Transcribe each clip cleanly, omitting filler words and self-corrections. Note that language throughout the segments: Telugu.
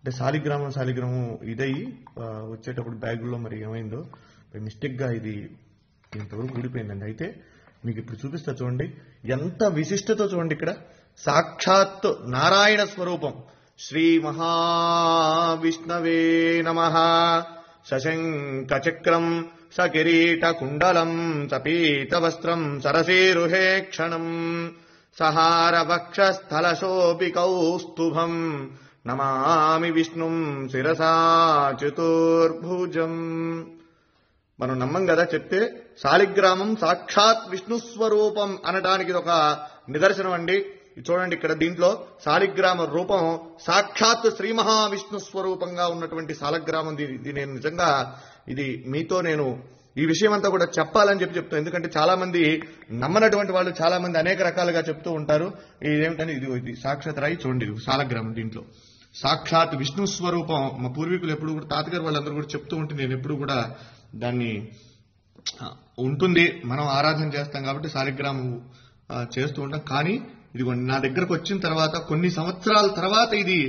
అంటే శాలిగ్రామం శాలిగ్రామం ఇదయ్యి వచ్చేటప్పుడు బ్యాగుల్లో మరి ఏమైందో మిస్టేక్గా ఇది ఇంతవరకు ఊడిపోయిందండి. అయితే మీకు ఇప్పుడు చూపిస్తా చూడండి, ఎంత విశిష్టతో చూడండి. ఇక్కడ సాక్షాత్ నారాయణ స్వరూపం. శ్రీ మహావిష్ణవే నమః. శశంఖ చక్రం సకిరీట కుండలం సపీత వస్త్రం సరసీరుహే క్షణం సహార వక్షస్థల శోభి కౌస్తుభం నమామి విష్ణుం శిరసా చతుర్భుజం. మనం నమ్మం కదా చెప్తే. శాలిగ్రామం సాక్షాత్ విష్ణు స్వరూపం అనడానికి ఇది ఒక నిదర్శనం అండి. చూడండి, ఇక్కడ దీంట్లో శాలిగ్రామ రూపం సాక్షాత్ శ్రీ మహావిష్ణు స్వరూపంగా ఉన్నటువంటి శాలిగ్రామం. ఇది నేను నిజంగా ఇది మీతో నేను ఈ విషయం అంతా కూడా చెప్పాలని చెప్తాను. ఎందుకంటే చాలా మంది నమ్మనటువంటి వాళ్ళు చాలా మంది అనేక రకాలుగా చెప్తూ ఉంటారు. ఇదేమిటని ఇది సాక్షాత్ రాయి చూడండి, శాలిగ్రామం దీంట్లో సాక్షాత్ విష్ణు స్వరూపం. మా పూర్వీకులు ఎప్పుడు కూడా తాతగారు వాళ్ళందరూ కూడా చెప్తూ ఉంటే నేను ఎప్పుడు కూడా దాన్ని ఉంటుంది, మనం ఆరాధన చేస్తాం కాబట్టి శాలిగ్రామం చేస్తూ ఉంటాం. కానీ ఇదిగోండి, నా దగ్గరకు వచ్చిన తర్వాత కొన్ని సంవత్సరాల తర్వాత ఇది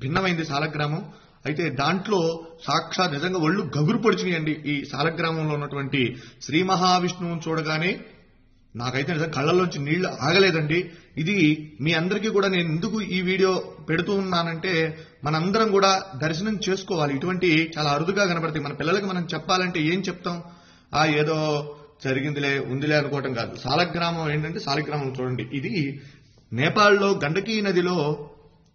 భిన్నమైంది శాలిగ్రామం. అయితే దాంట్లో సాక్షాత్ నిజంగా ఒళ్ళు గగురు పొడిచినాయండి. ఈ శాలిగ్రామంలో ఉన్నటువంటి శ్రీ మహావిష్ణువుని చూడగానే నాకైతే నిజంగా కళ్ళల్లోంచి నీళ్లు ఆగలేదండి. ఇది మీ అందరికీ కూడా నేను ఎందుకు ఈ వీడియో పెడుతూ ఉన్నానంటే మనందరం కూడా దర్శనం చేసుకోవాలి. ఇటువంటి చాలా అరుదుగా కనబడతాయి. మన పిల్లలకి మనం చెప్పాలంటే ఏం చెప్తాం? ఏదో జరిగిందిలే ఉందిలే అనుకోవటం కాదు. శాలిగ్రామం ఏంటంటే శాలిగ్రామం చూడండి, ఇది నేపాల్లో గండకీ నదిలో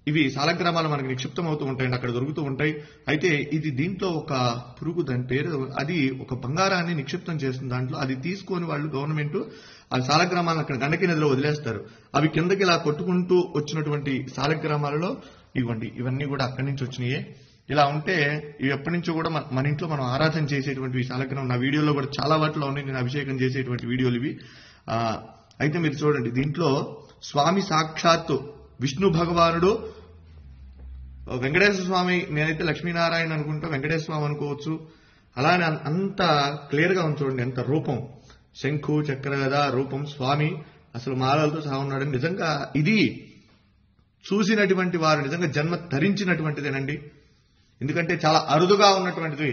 ఇవి శాలిగ్రామాలు మనకి నిక్షిప్తం అవుతూ ఉంటాయండి, అక్కడ దొరుకుతూ ఉంటాయి. అయితే ఇది దీంట్లో ఒక పురుగు, దాని పేరు, అది ఒక బంగారాన్ని నిక్షిప్తం చేస్తుంది దాంట్లో. అది తీసుకొని వాళ్ళు గవర్నమెంట్ ఆ శాలిగ్రామాలను అక్కడ గండకీ నదిలో వదిలేస్తారు. అవి కిందకి ఇలా కొట్టుకుంటూ వచ్చినటువంటి శాలిగ్రామాలలో ఇవ్వండి, ఇవన్నీ కూడా అక్కడి నుంచి వచ్చినాయే. ఇలా ఉంటే ఇవి ఎప్పటి నుంచో కూడా మన ఇంట్లో మనం ఆరాధన చేసేటువంటి శాలిగ్రామం. నా వీడియోలో కూడా చాలా వాటిలో ఉన్నాయి, నేను అభిషేకం చేసేటువంటి వీడియోలు ఇవి. అయితే మీరు చూడండి, దీంట్లో స్వామి సాక్షాత్తు విష్ణు భగవానుడు, వెంకటేశ్వర స్వామి, నేనైతే లక్ష్మీనారాయణ అనుకుంటా, వెంకటేశ్వర స్వామి అనుకోవచ్చు. అలానే అంత క్లియర్ గా ఉంది చూడండి, ఎంత రూపం, శంఖు చక్ర గదా రూపం, స్వామి అసలు మాలలతో సహా ఉన్నాడు. నిజంగా ఇది చూసినటువంటి వారు నిజంగా జన్మ ధరించినటువంటిదేనండి. ఎందుకంటే చాలా అరుదుగా ఉన్నటువంటిది.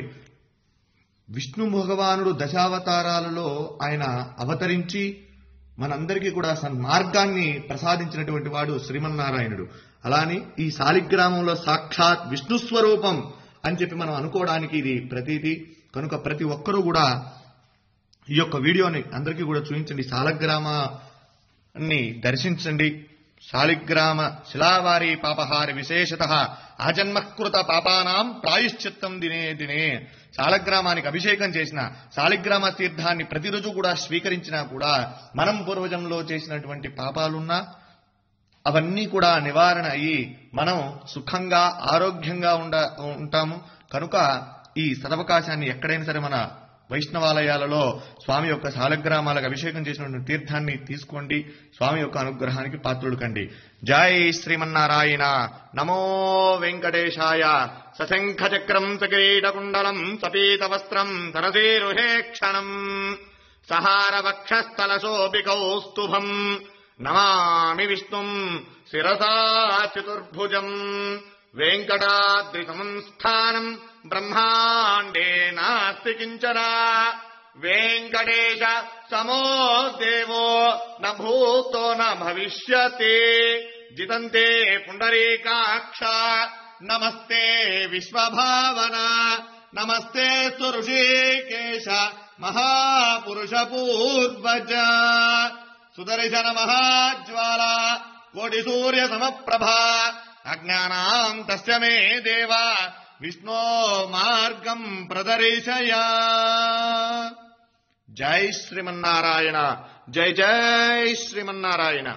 విష్ణు భగవానుడు దశావతారాలలో ఆయన అవతరించి మనందరికీ కూడా సన్మార్గాన్ని ప్రసాదించినటువంటి వాడు శ్రీమన్నారాయణుడు. అలానే ఈ శాలిగ్రామంలో సాక్షాత్ విష్ణు స్వరూపం అని చెప్పి మనం అనుకోవడానికి ఇది ప్రతీది. కనుక ప్రతి ఒక్కరూ కూడా ఈ యొక్క వీడియోని అందరికీ కూడా చూపించండి, శాలిగ్రామాన్ని దర్శించండి. శాలిగ్రామ శిలావారి పాపహారి విశేషతః ఆజన్మకృత పాపానాం ప్రాయశ్చిత్తం దినే దినే. శాలిగ్రామానికి అభిషేకం చేసిన, శాలిగ్రామ తీర్థాన్ని ప్రతిరోజు కూడా స్వీకరించినా కూడా మనం పూర్వజంలో చేసినటువంటి పాపాలున్నా అవన్నీ కూడా నివారణ అయ్యి మనం సుఖంగా ఆరోగ్యంగా ఉంటాము. కనుక ఈ సదవకాశాన్ని ఎక్కడైనా సరే మన వైష్ణవాలయాలలో స్వామి యొక్క శాలిగ్రామాలకు అభిషేకం చేసినటువంటి తీర్థాన్ని తీసుకోండి, స్వామి యొక్క అనుగ్రహానికి పాత్రులు కండి. జై శ్రీమన్నారాయణ. నమో వెంకటేశాయ. సశంఖ చక్రం సకిరీటకుండలం సపీత వస్త్రం సరసీరుహే క్షణం సహార వక్షస్థల శోభి కౌస్తుభం నమామి విష్ణుం శిరసా చతుర్భుజం. వెంకటాద్రి సంస్థానం బ్రహ్మాండే నాస్తి కించన వెంకటేశ సమో దేవో న భూతో న భవిష్యతి. జితంతే పుండరీకాక్ష నమస్తే విశ్వభావన నమస్తే ఋషికేశ మహాపురుష పూర్వజ. సుదర్శన మహాజ్వాల కోటి సూర్య సమప్రభ అజ్ఞానాం తస్య మే దేవ విష్ణో మార్గం ప్రదర్శయ. జై శ్రీమన్నారాయణ. జై జై శ్రీమన్నారాయణ.